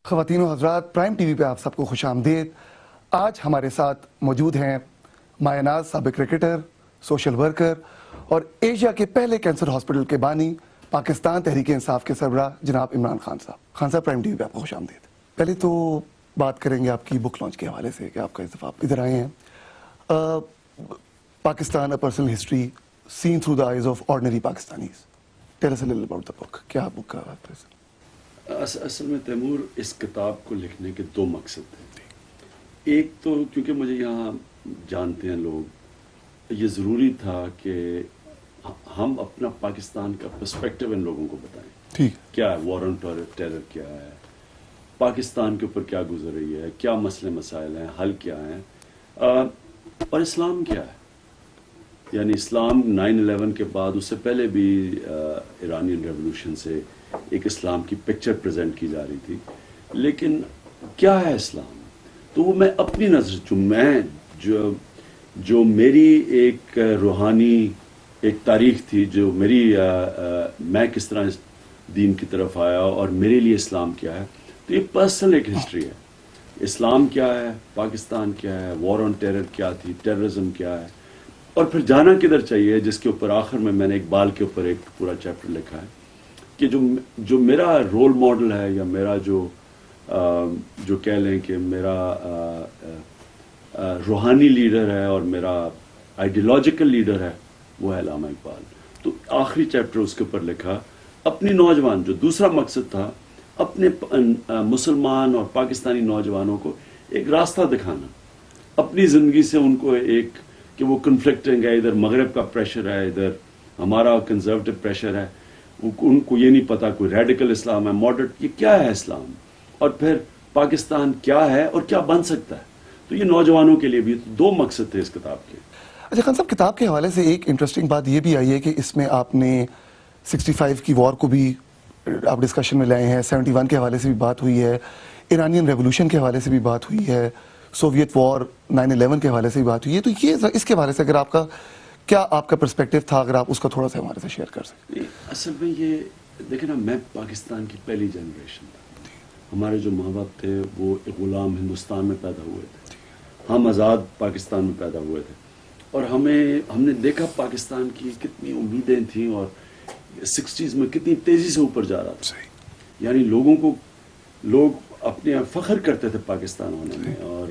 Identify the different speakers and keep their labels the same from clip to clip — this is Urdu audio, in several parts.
Speaker 1: خواتین و حضرات، پرائم ٹی وی پہ آپ سب کو خوش آمدید۔ آج ہمارے ساتھ موجود ہیں مایہ ناز، سابق کرکٹر، سوشل ورکر اور ایشیا کے پہلے کینسر ہاسپٹل کے بانی، پاکستان تحریک انصاف کے سربراہ جناب عمران خان صاحب۔ خان صاحب، پرائم ٹی وی پہ آپ کو خوش آمدید۔ پہلے تو بات کریں گے آپ کی بک لانچ کے حوالے سے کہ آپ کا اس دفعہ ادھر آئے ہیں۔ Pakistan a personal history seen through the eyes of ordinary Pakistanis. Tell us a little about the book. کیا بک کا آپ ہے؟
Speaker 2: اصل میں تیمور، اس کتاب کو لکھنے کے دو مقصد تھے۔ ایک تو کیونکہ مجھے یہاں جانتے ہیں لوگ، یہ ضروری تھا کہ ہم اپنا پاکستان کا پرسپیکٹو ان لوگوں کو بتائیں۔
Speaker 1: ٹھیک،
Speaker 2: کیا ہے وار آن ٹیرر، کیا ہے پاکستان کے اوپر، کیا گزر رہی ہے، کیا مسئلے مسائل ہیں، حل کیا ہیں، اور اسلام کیا ہے۔ یعنی اسلام 9/11 کے بعد، اس سے پہلے بھی ایرانین ریولوشن سے ایک اسلام کی پکچر پریزنٹ کی جا رہی تھی، لیکن کیا ہے اسلام؟ تو وہ میں اپنی نظر جو میری ایک روحانی ایک تاریخ تھی، جو میری میں کس طرح اس دین کی طرف آیا اور میرے لیے اسلام کیا ہے، تو یہ پرسنل ایک ہسٹری ہے۔ اسلام کیا ہے، پاکستان کیا ہے، وار آن ٹیرر کیا تھی، ٹیررزم کیا ہے، اور پھر جانا کدھر چاہیے، جس کے اوپر آخر میں نے اقبال کے اوپر ایک پورا چیپٹر لکھا ہے کہ جو میرا رول ماڈل ہے، یا میرا جو کہہ لیں کہ میرا روحانی لیڈر ہے اور میرا آئیڈیولوجیکل لیڈر ہے، وہ ہے علامہ اقبال۔ تو آخری چیپٹر اس کے اوپر لکھا، اپنی نوجوان، جو دوسرا مقصد تھا، اپنے مسلمان اور پاکستانی نوجوانوں کو ایک راستہ دکھانا، اپنی زندگی سے ان کو ایک کہ وہ کنفلکٹنگ ہے، ادھر مغرب کا پریشر ہے، ادھر ہمارا کنزرویٹو پریشر ہے، ان کو یہ نہیں پتا کوئی ریڈیکل اسلام ہے، ماڈریٹ، یہ کیا ہے اسلام، اور پھر پاکستان کیا ہے اور کیا بن سکتا ہے۔ تو یہ نوجوانوں کے لیے بھی دو مقصد تھے اس کتاب کے۔
Speaker 1: اچھا خان صاحب، کتاب کے حوالے سے ایک انٹرسٹنگ بات یہ بھی آئی ہے کہ اس میں آپ نے 65 کی وار کو بھی آپ ڈسکشن میں لائے ہیں، 71 کے حوالے سے بھی بات ہوئی ہے، ایرانین ریولوشن کے حوالے سے بھی بات ہوئی ہے، سوویت وار 9/11 کے حوالے سے بھی بات ہوئی ہے۔ تو یہ اس کے حوالے سے اگر آپ کا پرسپیکٹو تھا، اگر آپ اس کا تھوڑا سا ہمارے سے شیئر کر سکتے۔
Speaker 2: اصل میں یہ دیکھیں نا، میں پاکستان کی پہلی جنریشن تھا۔ ہمارے جو ماں باپ تھے وہ ایک غلام ہندوستان میں پیدا ہوئے تھے، ہم آزاد پاکستان میں پیدا ہوئے تھے، اور ہم نے دیکھا پاکستان کی کتنی امیدیں تھیں، اور 60s میں کتنی تیزی سے اوپر جا رہا تھا۔ یعنی لوگ اپنے فخر کرتے تھے پاکستان ہونے میں، اور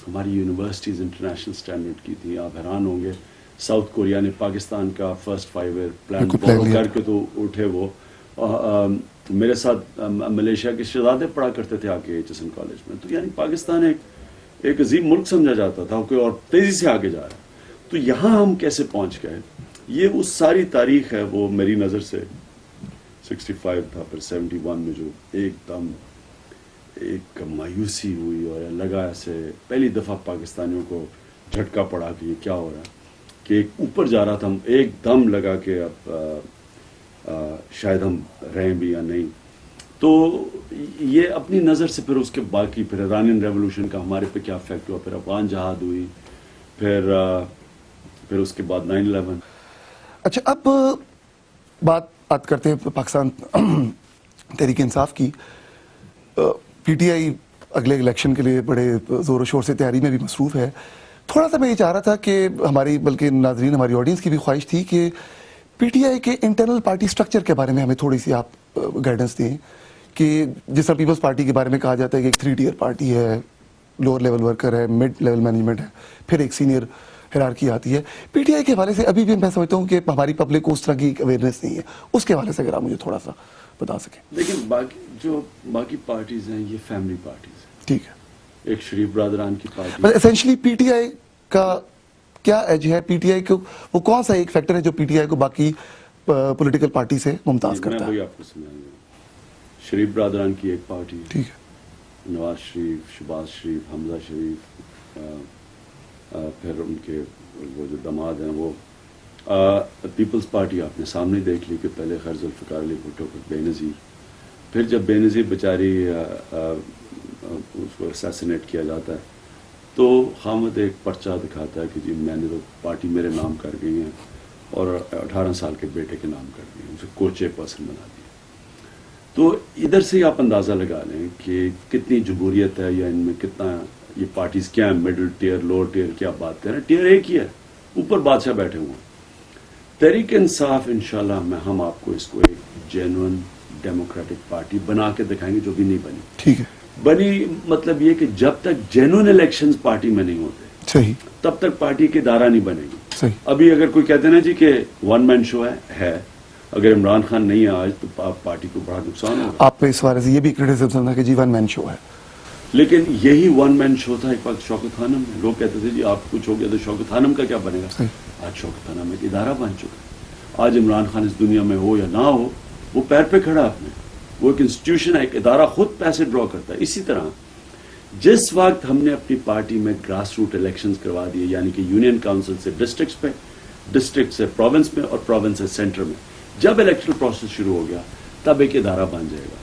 Speaker 2: ہماری یونیورسٹیز انٹرنیشنل سٹینڈرڈ کی تھی۔ آپ حیران ہوں گے، ساؤتھ کوریا نے پاکستان کا فرسٹ 5 ایئر پلان فالو کر کے تو اٹھے وہ۔ میرے ساتھ ملیشیا کے شہزادے پڑھا کرتے تھے آ کے HSN کالج میں۔ تو یعنی پاکستان ایک عظیم ملک سمجھا جاتا تھا، اور تیزی سے آگے جا رہا ہے۔ تو یہاں ہم کیسے پہنچ گئے، یہ اس ساری تاریخ ہے، وہ میری نظر سے 65 تھا، پھر 71 میں جو ایک دم ایک مایوسی ہوئی، اور لگا ایسے پہلی دفعہ پاکستانیوں کو جھٹکا پڑا کہ یہ کیا ہو رہا ہے، کہ ایک اوپر جا رہا تھا، ہم ایک دم لگا کہ اب شاید ہم رہیں بھی یا نہیں۔ تو یہ اپنی نظر سے پھر اس کے باقی، پھر ایرانین ریولوشن کا ہمارے پہ کیا افیکٹ ہوا، پھر افغان جہاد ہوئی، پھر اس کے بعد 9/11۔
Speaker 1: اچھا، اب بات کرتے ہیں پاکستان تحریک انصاف کی۔ پی ٹی آئی اگلے الیکشن کے لیے بڑے زور و شور سے تیاری میں بھی مصروف ہے۔ تھوڑا سا میں یہ چاہ رہا تھا کہ بلکہ ناظرین، ہماری آڈینس کی بھی خواہش تھی کہ پی ٹی آئی کے انٹرنل پارٹی سٹرکچر کے بارے میں ہمیں تھوڑی سی آپ گائیڈنس دیں، کہ جس طرح پیپلز پارٹی کے بارے میں کہا جاتا ہے کہ ایک 3 ٹیئر پارٹی ہے، لوور لیول ورکر ہے، مڈ لیول مینجمنٹ ہے، پھر ایک سینئر ہیرارکی آتی ہے۔ پی ٹی آئی کے حوالے سے ابھی بھی میں سمجھتا ہوں کہ ہماری پبلک کو اس طرح کی اویئرنیس نہیں ہے، اس کے حوالے سے اگر آپ مجھے تھوڑا سا بتا سکیں۔
Speaker 2: لیکن باقی پارٹیز ہیں، یہ فیملی پارٹیز ہیں۔
Speaker 1: ٹھیک ہے،
Speaker 2: ایک شریف برادران کی پارٹی،
Speaker 1: بس ایسنشلی پی ٹی آئی کا کیا ایج ہے؟ پی ٹی آئی کو وہ کون سا ایک فیکٹر ہے جو پی ٹی آئی کو باقی پولیٹیکل پارٹی سے ممتاز کرتا ہے؟
Speaker 2: میں وہی آپ کو سمجھاؤں گا۔ شریف برادران کی ایک پارٹی،
Speaker 1: ٹھیک ہے،
Speaker 2: نواز شریف، شہباز شریف، حمزہ شریف، پھر ان کے وہ جو داماد ہیں وہ پیپلز پارٹی آپ نے سامنے دیکھ لی کہ پہلے خیر ذوالفقار علی بھٹو، پھر بے نظیر، پھر جب بے نظیر بیچاری اس کو اسیسینیٹ کیا جاتا ہے تو خامد ایک پرچہ دکھاتا ہے کہ جی میں نے تو پارٹی میرے نام کر گئی ہیں، اور 18 سال کے بیٹے کے نام کر دیے، اسے کو چیئر پرسن بنا دیا۔ تو ادھر سے آپ اندازہ لگا لیں کہ کتنی جمہوریت ہے یا ان میں کتنا یہ پارٹیز کیا ہیں, مڈل ٹیئر لوور ٹیئر کی آپ بات کر رہے ہیں, ٹیئر ایک ہی ہے, اوپر بادشاہ بیٹھے ہوئے ہیں. تحریک انصاف انشاءاللہ ہم آپ کو اس کو ایک جینوئن ڈیموکریٹک پارٹی بنا کے دکھائیں گے, جو بھی نہیں بنی.
Speaker 1: ٹھیک ہے,
Speaker 2: بنی مطلب یہ کہ جب تک جینوئن الیکشنز پارٹی میں نہیں ہوتے
Speaker 1: صحیح,
Speaker 2: تب تک پارٹی کے ادارہ نہیں بنے گی.
Speaker 1: صحیح.
Speaker 2: ابھی اگر کوئی کہتے نا جی کہ ون مین شو ہے, اگر عمران خان نہیں ہے آج تو پارٹی کو بڑا نقصان ہوگا.
Speaker 1: آپ پہ اس بارے سے یہ بھی کرٹیسزم تھا کہ جی ون مین شو ہے,
Speaker 2: لیکن یہی ون مین شو تھا ایک وقت شوکت خانم میں. لوگ کہتے تھے جی آپ کچھ ہو گیا تو شوکت خانم کا کیا بنے گا.
Speaker 1: صحیح.
Speaker 2: آج شوکت خانم ایک ادارہ بن چکا ہے. آج عمران خان اس دنیا میں ہو یا نہ ہو, وہ پیر پہ کھڑا اپنے, وہ ایک انسٹیٹیوشن ہے, ایک ادارہ خود پیسے ڈرا کرتا ہے. اسی طرح جس وقت ہم نے اپنی پارٹی میں گراس روٹ الیکشنز کروا دیے, یعنی کہ یونین کاؤنسل سے ڈسٹرکٹس پہ, ڈسٹرکٹ سے پروونس میں اور پروونس سے سینٹر میں, جب الیکشن پروسیس شروع ہو گیا تب ایک ادارہ بن جائے گا,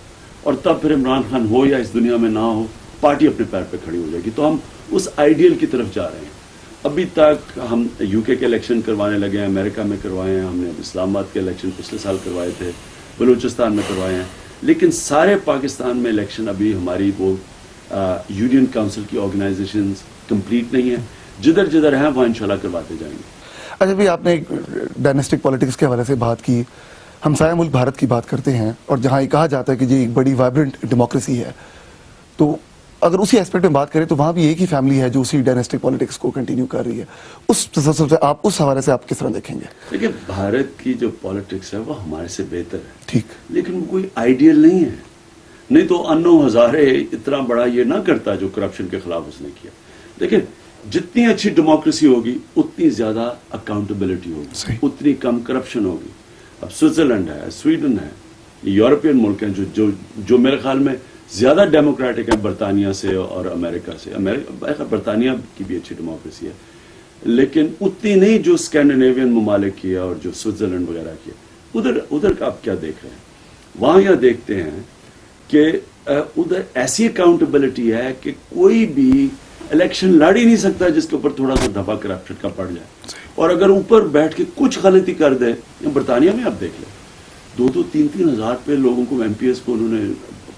Speaker 2: اور تب پھر عمران خان ہو یا اس دنیا میں نہ ہو, پارٹی اپنے پیر پہ کھڑی ہو جائے گی. تو ہم اس آئیڈیل کی طرف جا رہے ہیں. ابھی تک ہم یو کے الیکشن کروانے لگے ہیں, امریکہ میں کروائے ہیں, ہم نے اسلام آباد کے الیکشن پچھلے سال کروائے تھے, بلوچستان میں کروائے ہیں, لیکن سارے پاکستان میں الیکشن ابھی ہماری وہ یونین کاؤنسل کی آرگنائزیشنز کمپلیٹ نہیں ہیں. جدھر جدھر ہیں وہاں انشاءاللہ کرواتے جائیں گے.
Speaker 1: اچھا بھی آپ نے ڈائنسٹک پالیٹکس کے حوالے سے بات کی, ہمسایہ ملک بھارت کی بات کرتے ہیں, اور جہاں یہ کہا جاتا ہے کہ جی ایک بڑی وائبرنٹ ڈیموکریسی ہے, تو اگر اسی ایسپیکٹ میں بات کریں تو وہاں بھی ایک ہی فیملی ہے جو اسی ڈائنسٹک پالیٹکس کو کنٹینیو کر رہی ہے. اس تسلسل سے آپ اس حوالے سے آپ کس طرح دیکھیں گے؟
Speaker 2: دیکھیں, بھارت کی جو پالیٹکس ہے وہ ہمارے سے بہتر ہے,
Speaker 1: ٹھیک,
Speaker 2: لیکن وہ کوئی آئیڈیل نہیں ہے. نہیں تو انو ہزارے اتنا بڑا یہ نہ کرتا جو کرپشن کے خلاف اس نے کیا. دیکھیں, جتنی اچھی ڈیموکریسی ہوگی اتنی زیادہ اکاؤنٹیبلٹی ہوگی, اتنی کم کرپشن ہوگی. اب سوئٹزرلینڈ ہے, سویڈن ہے, یورپین ملک ہیں جو میرے خیال میں زیادہ ڈیموکریٹک ہیں برطانیہ سے اور امریکہ سے. برطانیہ کی بھی اچھی ڈیموکریسی ہے, لیکن اتنی نہیں جو اسکینڈینیوین ممالک کی ہے اور جو سوئٹزرلینڈ وغیرہ کی ہے. ادھر کا آپ کیا دیکھ رہے ہیں؟ وہاں یہ دیکھتے ہیں کہ ادھر ایسی اکاؤنٹیبلٹی ہے کہ کوئی بھی الیکشن لڑ ہی نہیں سکتا جس کے اوپر تھوڑا سا دھبا کرپشن کا پڑ جائے, اور اگر اوپر بیٹھ کے کچھ غلطی کر دے. برطانیہ میں آپ دیکھ لیں, 2-3 ہزار پہ لوگوں کو ایم پی ایس کو انہوں نے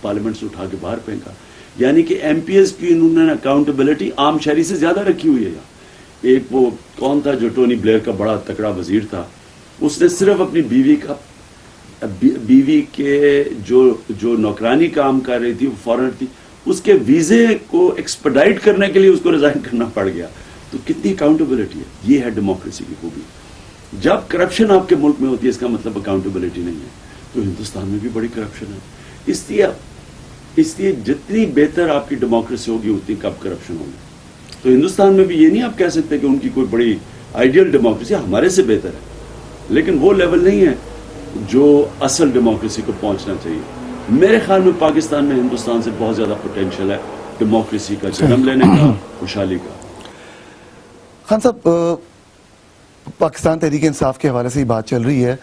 Speaker 2: پارلیمنٹ سے اٹھا کے باہر پھینکا. یعنی کہ ایم پی ایس کی انہوں نے اکاؤنٹیبلٹی عام شہری سے زیادہ رکھی ہوئی ہے. ایک وہ کون تھا جو ٹونی بلیئر کا بڑا تکڑا وزیر تھا, اس نے صرف اپنی بیوی کے جو نوکرانی کام کر رہی تھی, وہ فارنر تھی, اس کے ویزے کو ایکسپیڈائٹ کرنے کے لیے اس کو ریزائن کرنا پڑ گیا. تو کتنی اکاؤنٹیبلٹی ہے. یہ ہے ڈیموکریسی کی خوبی. جب کرپشن آپ کے ملک میں ہوتی ہے اس کا مطلب اکاؤنٹیبلٹی نہیں ہے. تو ہندوستان میں بھی بڑی کرپشن ہے. اس لیے جتنی بہتر آپ کی ڈیموکریسی ہوگی اتنی کم کرپشن ہوگی. تو ہندوستان میں بھی یہ نہیں آپ کہہ سکتے کہ ان کی کوئی بڑی آئیڈیل ڈیموکریسی ہمارے سے بہتر ہے, لیکن وہ لیول نہیں ہے جو اصل ڈیموکریسی کو پہنچنا چاہیے. میرے خیال میں پاکستان میں ہندوستان سے بہت زیادہ پوٹینشیل ہے ڈیموکریسی کا جنم لینے کا, خوشحالی کا.
Speaker 1: خان صاحب, پاکستان تحریک انصاف کے حوالے سے ہی بات چل رہی ہے.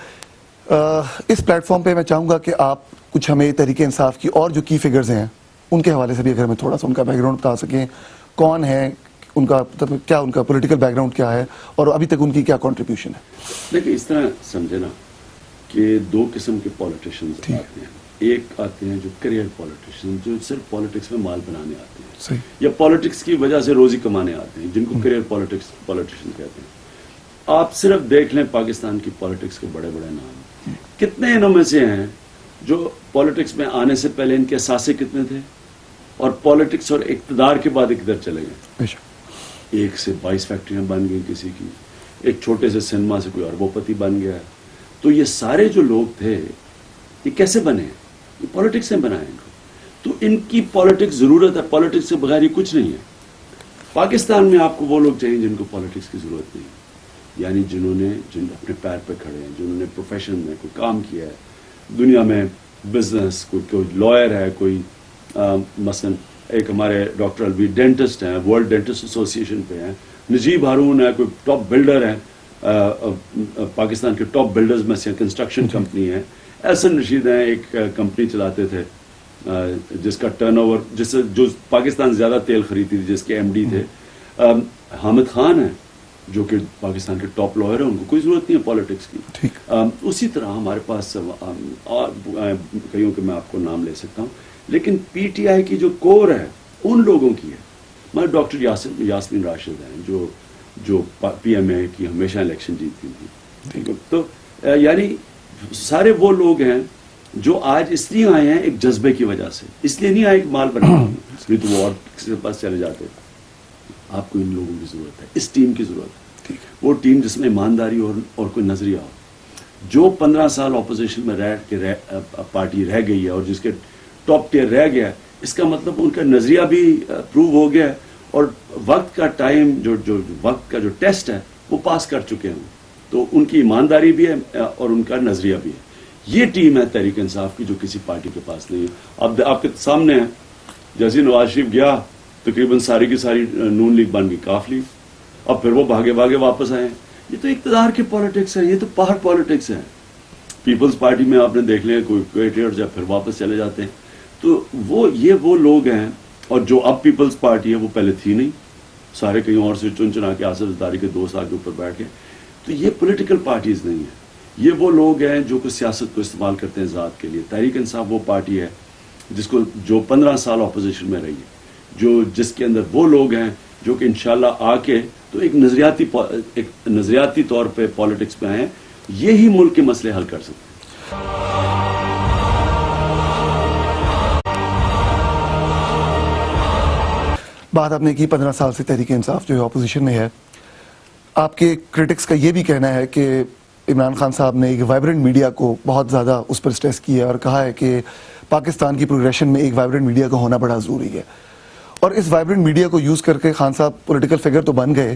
Speaker 1: اس پلیٹ فارم پہ میں چاہوں گا کہ آپ کچھ ہمیں تحریک انصاف کی اور جو کی فگرز ہیں ان کے حوالے سے بھی اگر ہمیں تھوڑا سا ان کا بیک گراؤنڈ بتا سکیں, کون ہے, ان کا کیا ان کا پولیٹیکل بیک گراؤنڈ کیا ہے, اور ابھی تک ان کی کیا کنٹریبیوشن ہے.
Speaker 2: دیکھیں, اس طرح سمجھے نا کہ 2 قسم کے پالیٹیشینز آتے ہیں. ایک آتے ہیں جو کریئر پالیٹیشین, جو صرف پالیٹکس میں مال بنانے آتے ہیں, یا پالیٹکس کی وجہ سے روزی کمانے آتے ہیں, جن کو کریئر پالیٹیشین کہتے ہیں. آپ صرف دیکھ لیں پاکستان کی پالیٹکس کے بڑے بڑے نام, کتنے انہوں میں سے ہیں جو پالیٹکس میں آنے سے پہلے ان کے اثاثے کتنے تھے, اور پالیٹکس اور اقتدار کے بعد کدھر چلے گئے. 1 سے 22 فیکٹریاں بن گئی کسی کی, ایک چھوٹے سے سنیما سے کوئی اربوں پتی بن گیا. تو یہ سارے جو لوگ تھے یہ کیسے بنے ہیں؟ یہ پالیٹکس نے بنائے ان کو. تو ان کی پالیٹکس ضرورت ہے, پالیٹکس سے بغیر یہ کچھ نہیں ہے. پاکستان میں آپ کو وہ لوگ چاہیے جن کو پالیٹکس کی ضرورت نہیں, یعنی جن اپنے پیر پہ کھڑے ہیں, جنہوں نے پروفیشن میں کوئی کام کیا ہے دنیا میں, بزنس, کوئی لائر ہے, کوئی مثلا ایک ہمارے ڈاکٹر الوی ڈینٹسٹ ہیں, ورلڈ ڈینٹسٹ ایسوسی ایشن پہ ہیں, نجیب ہارون ہے, کوئی ٹاپ بلڈر ہے, پاکستان کے ٹاپ بلڈرز میں سے کنسٹرکشن کمپنی ہے. احسن رشید ہیں, ایک کمپنی چلاتے تھے جس کا ٹرن اوور, جو پاکستان زیادہ تیل خریدتی تھی, جس کے ایم ڈی تھے. حامد خان ہیں, جو کہ پاکستان کے ٹاپ لائر ہیں، ان کو کوئی ضرورت نہیں ہے پالیٹکس کی.
Speaker 1: ٹھیک.
Speaker 2: اسی طرح ہمارے پاس کئیوں کے میں آپ کو نام لے سکتا ہوں، لیکن پی ٹی آئی کی جو کور ہے ان لوگوں کی ہے. ہمارے ڈاکٹر یاسمین راشد ہیں جو پی ایم اے کی ہمیشہ الیکشن جیتتی تھی. تو یعنی سارے وہ لوگ ہیں جو آج اس لیے آئے ہیں ایک جذبے کی وجہ سے، اس لیے نہیں آئے کہ مال بنا نہیں تو وہ اور کسی کے پاس چلے جاتے. آپ کو ان لوگوں کی ضرورت ہے، اس ٹیم کی ضرورت ہے. وہ ٹیم جس میں ایمانداری اور کوئی نظریہ ہو. جو 15 سال اپوزیشن میں پارٹی رہ گئی ہے اور جس کے ٹاپ ٹیئر رہ گیا ہے، اس کا مطلب ان کا نظریہ بھی پروو ہو گیا ہے اور وقت کا ٹائم جو وقت کا جو ٹیسٹ ہے وہ پاس کر چکے ہیں. تو ان کی ایمانداری بھی ہے اور ان کا نظریہ بھی ہے. یہ ٹیم ہے تحریک انصاف کی جو کسی پارٹی کے پاس نہیں ہے. اب آپ کے سامنے ہے، جیسے نواز شریف گیا تقریباً ساری کی ساری نون لیگ بن گئی کاف لیگ، اور پھر وہ بھاگے واپس آئے. یہ تو اقتدار کی پالیٹکس ہے، یہ تو پہاڑ پالیٹکس ہے. پیپلز پارٹی میں آپ نے دیکھ لیا کوئی جب پھر واپس چلے جاتے ہیں. تو وہ لوگ ہیں. اور جو اب پیپلز پارٹی ہے وہ پہلے تھی نہیں، سارے کہیں اور سے چنا کے آصف زرداری کے دوست آگے اوپر بیٹھ کے. تو یہ پولیٹیکل پارٹیز نہیں ہیں، یہ وہ لوگ ہیں جو کہ سیاست کو استعمال کرتے ہیں ذات کے لیے. تحریک انصاف وہ پارٹی ہے جو 15 سال اپوزیشن میں رہی ہے، جس کے اندر وہ لوگ ہیں جو کہ انشاءاللہ آ کے تو ایک نظریاتی طور پہ پالیٹکس میں آئے ہیں. یہی ملک کے مسئلے حل کر سکتے ہیں.
Speaker 1: بات آپ نے کی 15 سال سے تحریک انصاف جو ہے اپوزیشن میں ہے. آپ کے کرٹکس کا یہ بھی کہنا ہے کہ عمران خان صاحب نے ایک وائبرنٹ میڈیا کو بہت زیادہ اس پر اسٹریس کیا اور کہا ہے کہ پاکستان کی پروگریشن میں ایک وائبرنٹ میڈیا کا ہونا بڑا ضروری ہے. اور اس وائبرنٹ میڈیا کو یوز کر کے خان صاحب پولیٹیکل فگر تو بن گئے،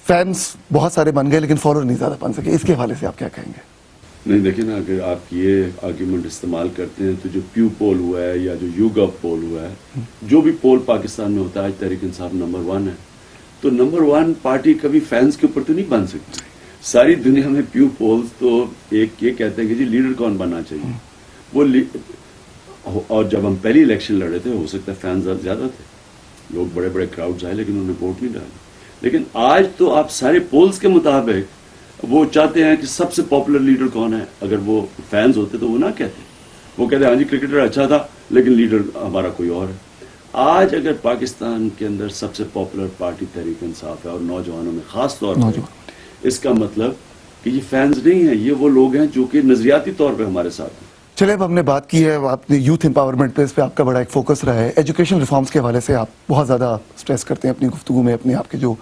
Speaker 1: فینس بہت سارے بن گئے، لیکن فالوور نہیں زیادہ بن سکے. اس کے حوالے سے آپ کیا کہیں گے؟
Speaker 2: نہیں دیکھیں نا، اگر آپ یہ آرگیومنٹ استعمال کرتے ہیں تو جو پیو پول ہوا ہے یا جو یوگا پول ہوا ہے، جو بھی پول پاکستان میں ہوتا ہے، آج تحریک انصاف نمبر 1 ہے. تو نمبر 1 پارٹی کبھی فینس کے اوپر تو نہیں بن سکتی. ساری دنیا میں پیو پولز تو ایک یہ کہتے ہیں کہ جی لیڈر کون بننا چاہیے. اور جب ہم پہلی الیکشن لڑے تھے، ہو سکتا ہے فینز زیادہ تھے، لوگ بڑے بڑے کراؤڈز آئے، لیکن انہوں نے ووٹ نہیں ڈالا. لیکن آج تو آپ سارے پولز کے مطابق وہ چاہتے ہیں کہ سب سے پاپولر لیڈر کون ہے. اگر وہ فینز ہوتے تو وہ نہ کہتے، وہ کہتے ہیں ہاں جی کرکٹر اچھا تھا لیکن لیڈر ہمارا کوئی اور ہے. آج اگر پاکستان کے اندر سب سے پاپولر پارٹی تحریک انصاف ہے اور نوجوانوں میں خاص طور پر، اس کا مطلب کہ یہ فینز نہیں ہیں، یہ وہ لوگ ہیں جو کہ نظریاتی طور پہ ہمارے ساتھ ہیں.
Speaker 1: چلے اب ہم نے بات کی ہے، آپ نے یوتھ امپاورمنٹ پہ، اس پہ آپ کا بڑا ایک فوکس رہا ہے. ایجوکیشن ریفارمز کے حوالے سے آپ بہت زیادہ اسٹریس کرتے ہیں اپنی گفتگو میں، اپنے آپ کے جو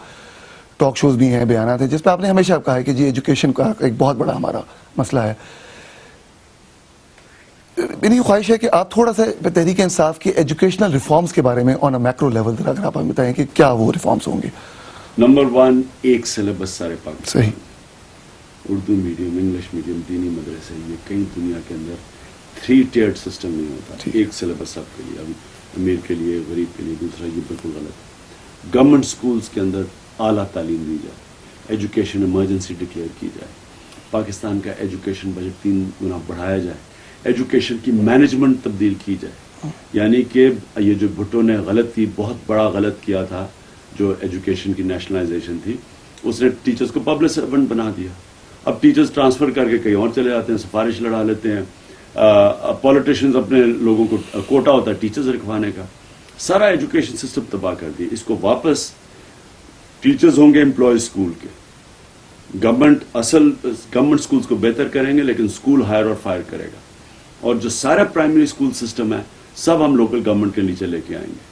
Speaker 1: ٹاک شوز بھی ہیں، بیانات ہیں، جس پہ آپ نے ہمیشہ کہا ہے کہ جی ایجوکیشن کا ایک بہت بڑا ہمارا مسئلہ ہے. میری خواہش ہے کہ آپ تھوڑا سا تحریک انصاف کی ایجوکیشنل ریفارمز کے بارے میں آن اے میکرو لیول اگر آپ ہمیں بتائیں کہ کیا وہ ریفارمز ہوں گے.
Speaker 2: نمبر 1، ایک سلیبس سارے پاکستان،
Speaker 1: صحیح.
Speaker 2: اردو میڈیم، انگلش میڈیم، دینی مدرسے، یہ کئی دنیا کے اندر 3 ٹیئرڈ سسٹم نہیں ہوتا. ایک سلیبس سب کے لیے، ابھی امیر کے لیے، غریب کے لیے. دوسرا یہ بالکل غلط ہے. گورنمنٹ سکولز کے اندر اعلیٰ تعلیم دی جائے، ایجوکیشن ایمرجنسی ڈکلیئر کی جائے، پاکستان کا ایجوکیشن بجٹ 3 گنا بڑھایا جائے، ایجوکیشن کی مینجمنٹ تبدیل کی جائے. یعنی کہ یہ جو بھٹو نے غلط کی، بہت بڑا غلط کیا تھا، جو ایجوکیشن کی نیشنلائزیشن تھی، اس نے ٹیچرز کو پبلک سرونٹ بنا دیا. اب ٹیچرز ٹرانسفر کر کے کہیں اور چلے جاتے ہیں، سفارش لڑا لیتے ہیں. پولیٹیشینز اپنے لوگوں کو کوٹا ہوتا ہے ٹیچرز رکھوانے کا. سارا ایجوکیشن سسٹم تباہ کر دیا. اس کو واپس ٹیچرز ہوں گے امپلائز اسکول کے، گورنمنٹ سکولز کو بہتر کریں گے، لیکن اسکول ہائر اور فائر کرے گا. اور جو سارا پرائمری اسکول سسٹم ہے سب ہم لوکل گورنمنٹ کے نیچے لے کے آئیں گے.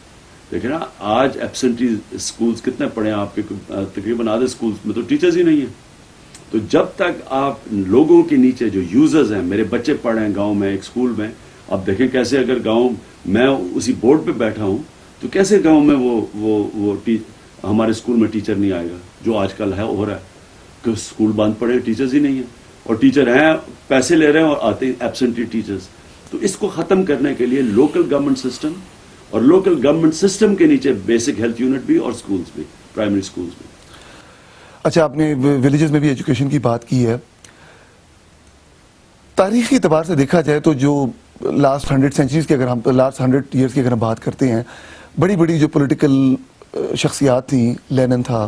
Speaker 2: دیکھیں نا آج ایبسنٹی اسکولز کتنے پڑے ہیں آپ کے، تقریباً آدھے اسکولز میں تو ٹیچرز ہی نہیں ہیں. تو جب تک آپ لوگوں کے نیچے جو یوزرز ہیں، میرے بچے پڑھ رہے ہیں گاؤں میں ایک اسکول میں، اب دیکھیں کیسے اگر گاؤں میں اسی بورڈ پہ بیٹھا ہوں تو کیسے گاؤں میں وہ ہمارے اسکول میں ٹیچر نہیں آئے گا. جو آج کل ہے ہو رہا ہے کہ اسکول بند پڑے، ٹیچرز ہی نہیں ہیں، اور ٹیچر ہیں پیسے لے رہے ہیں اور آتے ہیں ایبسنٹی ٹیچرز. تو اس کو ختم کرنے کے لیے لوکل گورنمنٹ سسٹم، اور لوکل گورنمنٹ سسٹم کے نیچے بیسک ہیلتھ یونٹ بھی اور اسکولز بھی، پرائمری اسکولز بھی.
Speaker 1: اچھا، آپ نے ولیجز میں بھی ایجوکیشن کی بات کی ہے. تاریخی اعتبار سے دیکھا جائے تو جو لاسٹ 100 سینچریز کی اگر ہم لاسٹ 100 ایئرس کی اگر ہم بات کرتے ہیں، بڑی بڑی جو پولیٹیکل شخصیات تھیں، لینن تھا،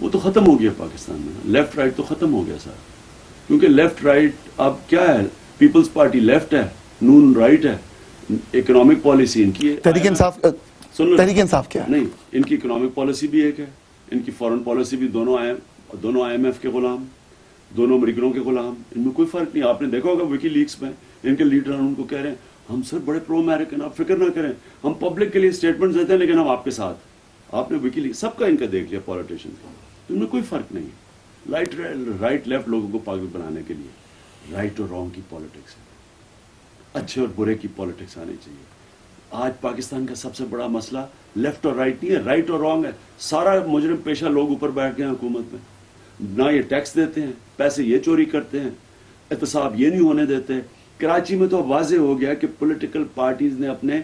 Speaker 2: وہ تو ختم ہو گیا پاکستان میں. لیفٹ رائٹ تو ختم ہو گیا سر, کیونکہ لیفٹ رائٹ اب کیا ہے, پیپلز پارٹی لیفٹ ہے, نون رائٹ ہے, اکنامک پالیسی ان کی
Speaker 1: تحریک انصاف تحریک انصاف کیا ہے؟
Speaker 2: نہیں, ان کی اکنامک پالیسی بھی ایک ہے, ان کی فورن پالیسی بھی, دونوں آئی ایم ایف کے غلام, دونوں امریکنوں کے غلام, ان میں کوئی فرق نہیں. آپ نے دیکھا ہوگا وکی لیکس میں ان کے لیڈر ان کو کہہ رہے ہیں ہم سر بڑے پرو امریکن, آپ فکر نہ کریں, ہم پبلک کے لیے اسٹیٹمنٹ دیتے ہیں لیکن ہم آپ کے ساتھ. آپ نے وکی لیکس سب کا ان کا دیکھ لیا پالیٹیشین کا, ان میں کوئی فرق نہیں ہے. رائٹ لیفٹ لوگوں کو پاگل بنانے کے لیے رائٹ اور رانگ کی پالیٹکس ہے, اچھے اور برے کی پالیٹکس آنی چاہیے. آج پاکستان کا سب سے بڑا مسئلہ لیفٹ اور رائٹ نہیں ہے, رائٹ اور رانگ ہے. سارا مجرم پیشہ لوگ اوپر بیٹھ گئے ہیں حکومت میں, نہ یہ ٹیکس دیتے ہیں, پیسے یہ چوری کرتے ہیں, احتساب یہ نہیں ہونے دیتے. کراچی میں تو واضح ہو گیا کہ پولیٹیکل پارٹیز نے اپنے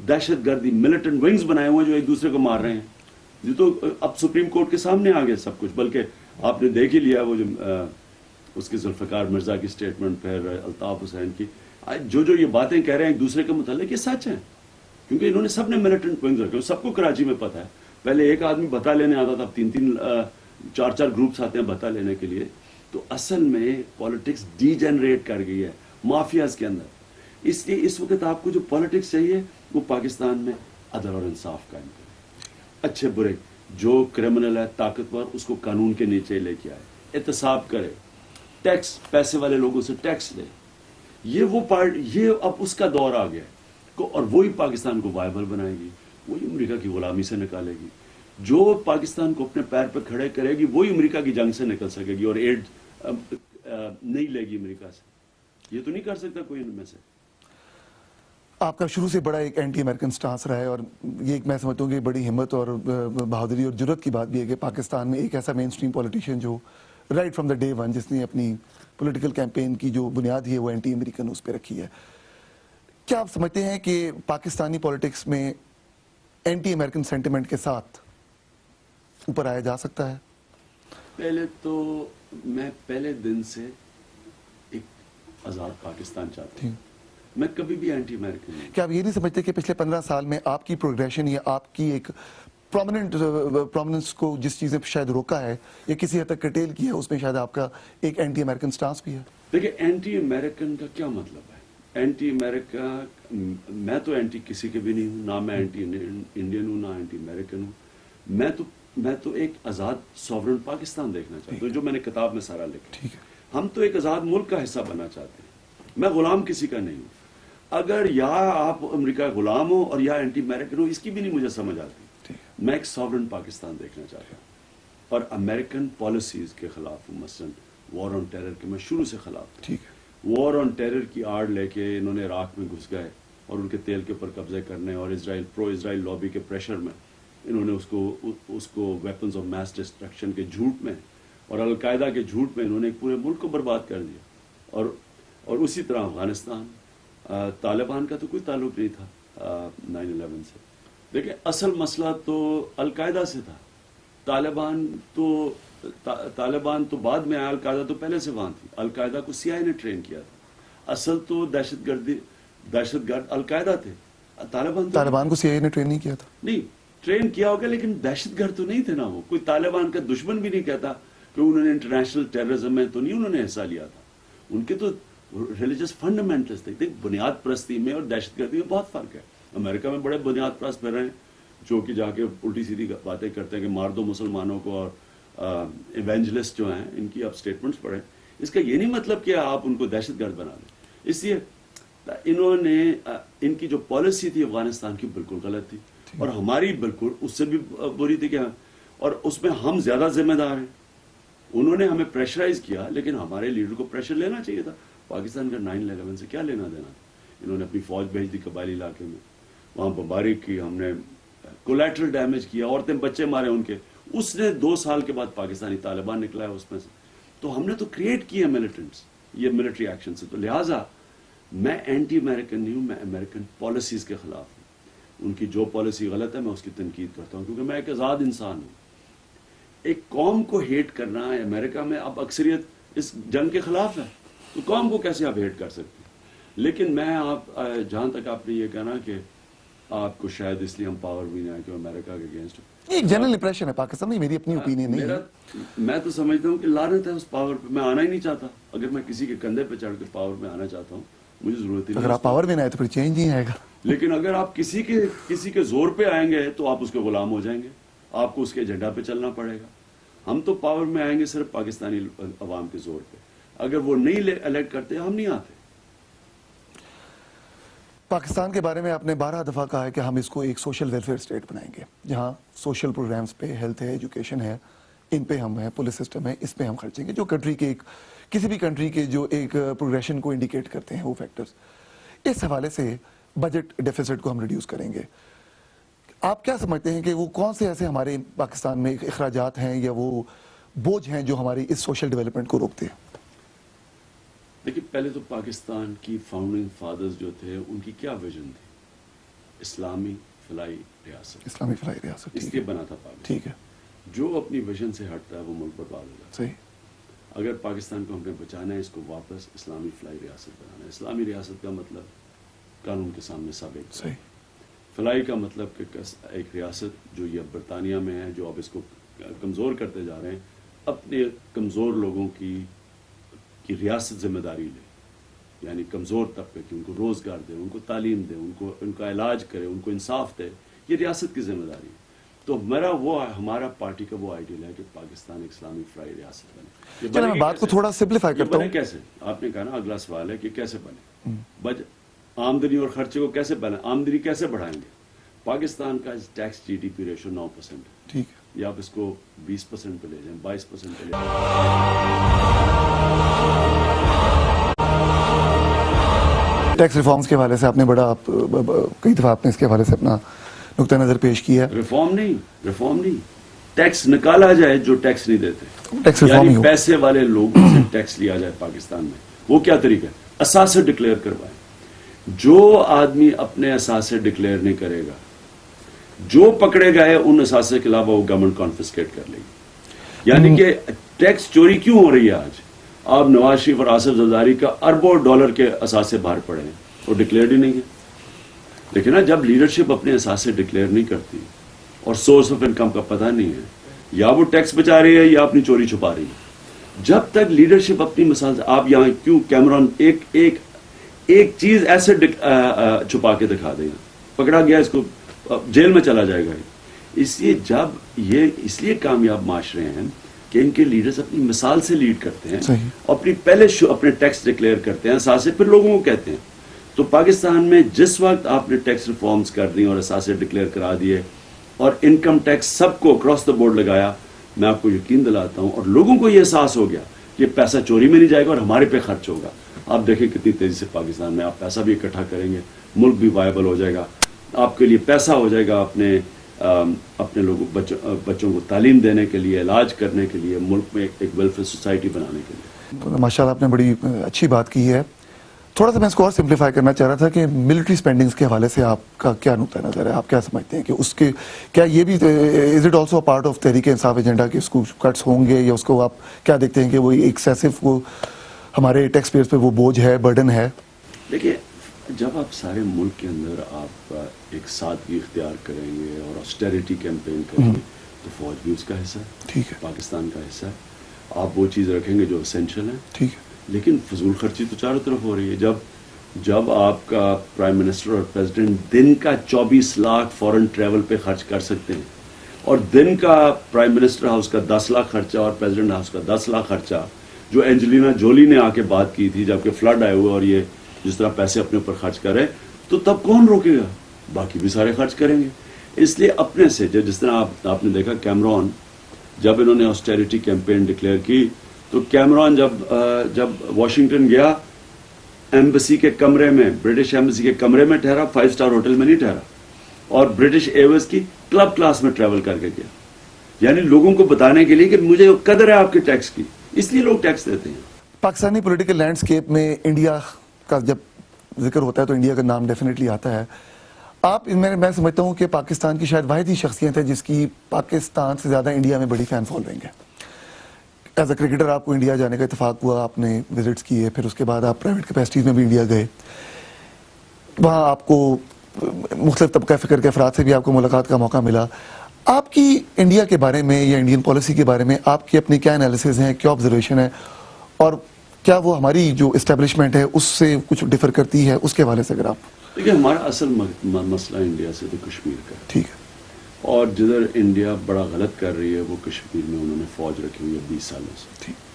Speaker 2: دہشت گردی ملیٹنٹ ونگز بنائے ہوئے جو ایک دوسرے کو مار رہے ہیں. یہ تو اب سپریم کورٹ کے سامنے آ گیا سب کچھ, بلکہ آپ نے دیکھ ہی لیا وہ جو اس کے ذوالفقار مرزا کی سٹیٹمنٹ, پھر الطاف حسین کی, جو یہ باتیں کہہ رہے ہیں ایک دوسرے کے متعلق, یہ سچ ہیں, کیونکہ انہوں نے سب نے ملیٹنٹ ونگز رکھے, سب کو کراچی میں پتہ ہے. پہلے ایک آدمی بتا لینے آتا تھا, اب 3-4 گروپس آتے ہیں بتا لینے کے لیے. تو اصل میں پالیٹکس ڈی جنریٹ کر گئی ہے مافیاز کے اندر. اس لیے اس وقت آپ کو جو پالیٹکس چاہیے وہ پاکستان میں عدل اور انصاف قائم کرے, اچھے برے, جو کرمنل ہے طاقتور اس کو قانون کے نیچے لے کے آئے, احتساب کرے, ٹیکس پیسے والے لوگوں سے ٹیکس لے. یہ اب اس کا دور آ گیا اور وہی پاکستان کو وائبل بنائے گی, وہی امریکہ کی غلامی سے نکالے گی. جو پاکستان کو اپنے پیر پہ کھڑے کرے گی وہی امریکہ کی جنگ سے نکل سکے گی, اور ایڈ نہیں لے گی امریکہ سے. یہ تو نہیں کر سکتا کوئی ان میں سے.
Speaker 1: آپ کا شروع سے بڑا ایک اینٹی امریکن سٹانس رہا ہے, اور یہ میں سمجھتا ہوں کہ بڑی ہمت اور بہادری اور جرت کی بات بھی ہے کہ پاکستان میں ایک ایسا مین سٹریم پولیٹیشین جو right from the day one, جس نے اپنی پولیٹیکل کیمپین کی جو بنیاد ہے وہ اینٹی امریکن اس پہ رکھی ہے. کیا آپ سمجھتے ہیں کہ پاکستانی پولیٹکس میں اینٹی امریکن سینٹیمنٹ کے ساتھ اوپر آیا جا سکتا ہے؟
Speaker 2: پہلے تو میں پہلے دن سے ایک آزاد پاکستان چاہتا ہوں, میں کبھی بھی اینٹی امریکن نہیں.
Speaker 1: کیا آپ یہ نہیں سمجھتے کہ پچھلے 15 سال میں آپ کی پروگریشن یا آپ کی ایک پرومیننس کو جس چیزیں شاید روکا ہے یا کسی حد تک کرٹیل کیا ہے, اس میں شاید آپ کا ایک اینٹی امریکن سٹانس بھی ہے؟
Speaker 2: دیکھیں, اینٹی امریکن کا کیا مطلب ہے؟ اینٹی امریکہ, میں تو اینٹی کسی کے بھی نہیں ہوں, نہ میں اینٹی انڈین ہوں نہ اینٹی امریکن ہوں. میں تو ایک آزاد سوورن پاکستان دیکھنا چاہتا ہوں, جو میں نے کتاب میں سارا لکھا. ہم تو ایک آزاد ملک کا حصہ بننا چاہتے ہیں. میں غلام کسی کا نہیں ہوں. اگر یا آپ امریکہ غلام ہو اور یا اینٹی امریکن ہو, اس کی بھی نہیں مجھے سمجھ آتی. میں ایک سوورن پاکستان دیکھنا چاہتا ہوں, اور امریکن پالیسیز کے خلاف ہوں. مثلا وار آن ٹیرر کے میں شروع سے خلاف تھا. وار آن ٹیرر کی آڑ لے کے انہوں نے عراق میں گھس گئے اور ان کے تیل کے اوپر قبضے کرنے, اور پرو اسرائیل لابی کے پریشر میں انہوں نے اس کو ویپنز آف میس ڈسٹرکشن کے جھوٹ میں اور القاعدہ کے جھوٹ میں انہوں نے پورے ملک کو برباد کر دیا. اور اسی طرح افغانستان, طالبان کا تو کوئی تعلق نہیں تھا 9/11 سے. دیکھیں, اصل مسئلہ تو القاعدہ سے تھا. طالبان تو بعد میں آیا, القاعدہ تو پہلے سے وہاں تھی. القاعدہ کو سی آئی نے ٹرین کیا تھا. اصل تو دہشت گرد القاعدہ تھے. طالبان
Speaker 1: کو سی آئی نے ٹرین نہیں کیا تھا.
Speaker 2: نہیں, ٹرین کیا ہوگا لیکن دہشت گرد تو نہیں تھے نا. وہ کوئی طالبان کا دشمن بھی نہیں کہتا کہ انہوں نے انٹرنیشنل ٹیررزم میں تو نہیں انہوں نے حصہ لیا تھا. ان کے تو ریلیجس فنڈامنٹلز تھے. بنیاد پرستی میں اور دہشت گردی میں بہت فرق ہے. امریکہ میں بڑے بنیاد پرست پھر رہے ہیں جو کہ جا کے الٹی سیدھی باتیں کرتے ہیں کہ مار دو مسلمانوں کو, اور ایونجلسٹ جو ہیں ان کی آپ سٹیٹمنٹس پڑھیں. اس کا یہ نہیں مطلب کہ آپ ان کو دہشت گرد بنا لیں. اس لیے انہوں نے ان کی جو پالیسی تھی افغانستان کی بالکل غلط تھی, اور ہماری بالکل اس سے بھی بری تھی. کہ اور اس میں ہم زیادہ ذمہ دار ہیں. انہوں نے ہمیں پریشرائز کیا, لیکن ہمارے لیڈر کو پریشر لینا چاہیے تھا. پاکستان کا 9/11 سے کیا لینا دینا تھا؟ انہوں نے اپنی فوج بھیج دی قبائلی علاقے میں, وہاں بمباری کی, ہم نے کولیٹرل ڈیمیج کیا, عورتیں بچے مارے ان کے. اس نے 2 سال کے بعد پاکستانی طالبان نکلا ہے اس میں سے. تو ہم نے تو کریٹ کیے ملیٹنٹس یہ ملٹری ایکشن سے. تو لہٰذا میں اینٹی امریکن نہیں ہوں, میں امریکن پالیسیز کے خلاف ہوں. ان کی جو پالیسی غلط ہے میں اس کی تنقید کرتا ہوں, کیونکہ میں ایک آزاد انسان ہوں. ایک قوم کو ہیٹ کرنا ہے امریکہ میں, اب اکثریت اس جنگ کے خلاف ہے, تو قوم کو کیسے آپ ہیٹ کر سکتے ہیں؟ لیکن میں جہاں تک آپ نے یہ کہنا کہ آپ کو شاید اس لیے ہم پاور بھی نہیں آئے کہ امریکہ کے اگینسٹ.
Speaker 1: یہ ایک جنرل امپریشن ہے پاکستان میں, میری اپنی اوپینین نہیں ہے.
Speaker 2: میں تو سمجھتا ہوں کہ لعنت ہے اس پاور پہ. میں آنا ہی نہیں چاہتا. اگر میں کسی کے کندھے پہ چڑھ کے پاور میں آنا چاہتا ہوں, مجھے ضرورت ہی نہیں.
Speaker 1: اگر آپ پاور میں نہ آئے تو پھر چینج نہیں آئے گا.
Speaker 2: لیکن اگر آپ کسی کے زور پہ آئیں گے تو آپ اس کے غلام ہو جائیں گے. آپ کو اس کے ایجنڈا پہ چلنا پڑے گا. ہم تو پاور میں آئیں گے صرف پاکستانی عوام کے زور پہ. اگر وہ نہیں الیکٹ کرتے ہم نہیں آتے.
Speaker 1: پاکستان کے بارے میں آپ نے 12 دفعہ کہا ہے کہ ہم اس کو ایک سوشل ویلفیئر اسٹیٹ بنائیں گے, جہاں سوشل پروگرامز پہ, ہیلتھ ہے, ایجوکیشن ہے, ان پہ ہم ہیں, پولیس سسٹم ہے, اس پہ ہم خرچیں گے, جو کنٹری کے کسی بھی کنٹری کے جو ایک پروگریشن کو انڈیکیٹ کرتے ہیں وہ فیکٹرز. اس حوالے سے بجٹ ڈیفیسٹ کو ہم ریڈیوس کریں گے. آپ کیا سمجھتے ہیں کہ وہ کون سے ایسے ہمارے پاکستان میں اخراجات ہیں یا وہ بوجھ ہیں جو ہماری اس سوشل ڈیولپمنٹ کو روکتے ہیں؟
Speaker 2: دیکھیے, پہلے تو پاکستان کی فاؤنڈنگ فادرز جو تھے ان کی کیا ویژن تھی؟ اسلامی فلاحی ریاست.
Speaker 1: اسلامی فلاحی ریاست,
Speaker 2: اس لیے بنا تھا پاکستان.
Speaker 1: ٹھیک ہے.
Speaker 2: جو اپنی ویژن سے ہٹتا ہے وہ ملک برباد ہو جاتا ہے.
Speaker 1: صحیح.
Speaker 2: اگر پاکستان کو ہم نے بچانا ہے, اس کو واپس اسلامی فلاحی ریاست بنانا ہے. اسلامی ریاست کا مطلب قانون کے سامنے سب ایک.
Speaker 1: صحیح.
Speaker 2: فلاحی کا مطلب کہ ایک ریاست جو یہ برطانیہ میں ہے, جو اب اس کو کمزور کرتے جا رہے ہیں, اپنے کمزور لوگوں کی ریاست ذمہ داری لے. یعنی کمزور طبقے کی, ان کو روزگار دے, ان کو تعلیم دے, ان کا علاج کرے, ان کو انصاف دے. یہ ریاست کی ذمہ داری ہے. تو ہمارا پارٹی کا وہ آئیڈیل ہے کہ پاکستان ایک اسلامی فلاحی ریاست بنے.
Speaker 1: چلیں میں بات کو تھوڑا سمپلیفائی کرتا ہوں.
Speaker 2: کیسے آپ نے کہا نا, اگلا سوال ہے کہ کیسے بنے. آمدنی اور خرچے کو کیسے بنائیں, آمدنی کیسے بڑھائیں گے. پاکستان کا tax G D P ratio 9% ہے.
Speaker 1: ٹھیک ہے.
Speaker 2: یا آپ اس کو 20% پہ لے جائیں, 22% پہ لے جائیں.
Speaker 1: ٹیکس ریفارمز کے حوالے سے آپ نے کئی دفعہ آپ نے اس کے حوالے سے اپنا نقطہ نظر پیش کیا ہے.
Speaker 2: ریفارم نہیں, ٹیکس نکالا جائے جو ٹیکس نہیں دیتے.
Speaker 1: ٹیکس ریفارم
Speaker 2: یعنی پیسے والے لوگوں سے ٹیکس لیا جائے پاکستان میں. وہ کیا طریقہ ہے؟ اثاثے ڈکلیئر کروائیں. جو آدمی اپنے اثاثے ڈکلیئر نہیں کرے گا, جو پکڑے گئے ان اثاثے کے علاوہ وہ گورنمنٹ کانفسکیٹ کر لے گی. یعنی کہ ٹیکس چوری کیوں ہو رہی ہے آج؟ آپ نواز شریف اور آصف زرداری کا اربوں ڈالر کے اثاثے باہر پڑے ہیں, وہ ڈکلیئرڈ ہی نہیں ہے. لیکن نا, جب لیڈرشپ اپنے اثاثے ڈکلیئر نہیں کرتی اور سورس آف انکم کا پتہ نہیں ہے, یا وہ ٹیکس بچا رہی ہے یا اپنی چوری چھپا رہی ہے. جب تک لیڈرشپ اپنی مثال سے, آپ یہاں کیوں کیمرون ایک چیز ایسے چھپا کے دکھا دے گا, پکڑا گیا اس کو جیل میں چلا جائے گا. اس لیے کامیاب معاشرے ہیں کہ ان کے لیڈرز اپنی مثال سے لیڈ کرتے ہیں, اپنے ٹیکس ڈکلیئر کرتے ہیں, اثاثے پھر لوگوں کو کہتے ہیں. تو پاکستان میں جس وقت آپ نے ٹیکس ریفارمز کر دی اور اثاثے ڈکلیئر کرا دیے اور انکم ٹیکس سب کو اکراس دا بورڈ لگایا, میں آپ کو یقین دلاتا ہوں, اور لوگوں کو یہ احساس ہو گیا کہ پیسہ چوری میں نہیں جائے گا اور ہمارے پہ خرچ ہوگا. آپ دیکھیں کتنی تیزی سے پاکستان میں آپ پیسہ بھی اکٹھا کریں گے, ملک بھی وائبل ہو جائے گا, آپ کے لیے پیسہ ہو جائے گا اپنے لوگوں بچوں کو تعلیم دینے کے لیے, علاج کرنے کے لیے, ملک میں ایک ویلفیئر سوسائٹی بنانے کے لیے.
Speaker 1: ماشاء اللہ آپ نے بڑی اچھی بات کی ہے. تھوڑا سا میں اس کو اور سمپلیفائی کرنا چاہ رہا تھا کہ ملٹری سپینڈنگز کے حوالے سے آپ کا کیا نقطہ نظر ہے؟ آپ کیا سمجھتے ہیں کہ اس کے کیا یہ بھی is it also part of Tehreek Insaf agenda کہ اس کو کٹس ہوں گے, یا اس کو آپ کیا دیکھتے ہیں کہ وہ ایکسیسو وہ ہمارے ٹیکس پیئرز پہ وہ بوجھ ہے, برڈن ہے؟
Speaker 2: دیکھیے, جب آپ سارے ملک کے اندر آپ ایک سادگی اختیار کریں گے اور آسٹیریٹی کیمپین کریں گے تو فوج بھی اس کا حصہ ہے,
Speaker 1: ٹھیک ہے,
Speaker 2: پاکستان کا حصہ ہے. آپ وہ چیز رکھیں گے جو اسینشل ہے,
Speaker 1: ٹھیک ہے.
Speaker 2: لیکن فضول خرچی تو چاروں طرف ہو رہی ہے. جب آپ کا پرائم منسٹر اور پریزیڈنٹ دن کا 24 لاکھ فورن ٹریول پہ خرچ کر سکتے ہیں, اور دن کا پرائم منسٹر ہاؤس کا 10 لاکھ خرچہ اور پریزیڈنٹ ہاؤس کا 10 لاکھ خرچہ, جو اینجلینا جولی نے آ کے بات کی تھی جبکہ فلڈ آئے ہوئے اور یہ جس طرح پیسے اپنے اوپر خرچ کرے, تو تب کون روکے گا؟ باقی بھی سارے خرچ کریں گے. اس لیے اپنے سے جس طرح آپ نے دیکھا کیمرون, جب انہوں نے آسٹیریٹی کیمپین ڈکلیئر کی تو کیمرون جب واشنگٹن گیا, ایمبسی کے کمرے میں, برٹش ایمبسی کے کمرے میں ٹھہرا, 5 اسٹار ہوٹل میں نہیں ٹھہرا, اور برٹش ایئرویز کی کلب کلاس میں ٹریول کر کے گیا. یعنی لوگوں کو بتانے کے لیے کہ مجھے قدر ہے آپ کے ٹیکس کی, اس لیے لوگ ٹیکس دیتے ہیں.
Speaker 1: پاکستانی پولیٹیکل لینڈسکیپ میں انڈیا کا جب ذکر ہوتا ہے تو انڈیا کا نام ڈیفینیٹلی آتا ہے. میں سمجھتا ہوں کہ پاکستان کی شاید واحد ہی شخصیت ہے جس کی پاکستان سے زیادہ انڈیا میں بڑی فین فالوئنگ ہے. ایز اے کرکٹر آپ کو انڈیا جانے کا اتفاق ہوا, آپ نے وزٹس کیے, پھر اس کے بعد آپ پرائیویٹ کیپیسٹیز میں بھی انڈیا گئے. وہاں آپ کو مختلف طبقہ فکر کے افراد سے بھی آپ کو ملاقات کا موقع ملا. آپ کی انڈیا کے بارے میں یا انڈین پالیسی کے بارے میں آپ کی اپنی کیا انالیسز ہیں, کیا آبزرویشن ہے, اور کیا وہ ہماری جو اسٹیبلشمنٹ ہے اس سے کچھ ڈفر کرتی ہے, اس کے حوالے سے اگر آپ.
Speaker 2: دیکھیے, ہمارا اصل مسئلہ انڈیا سے تو کشمیر کا ہے,
Speaker 1: ٹھیک ہے,
Speaker 2: اور جدھر انڈیا بڑا غلط کر رہی ہے وہ کشمیر میں انہوں نے فوج رکھی ہوئی ہے 20 سالوں سے.
Speaker 1: ٹھیک,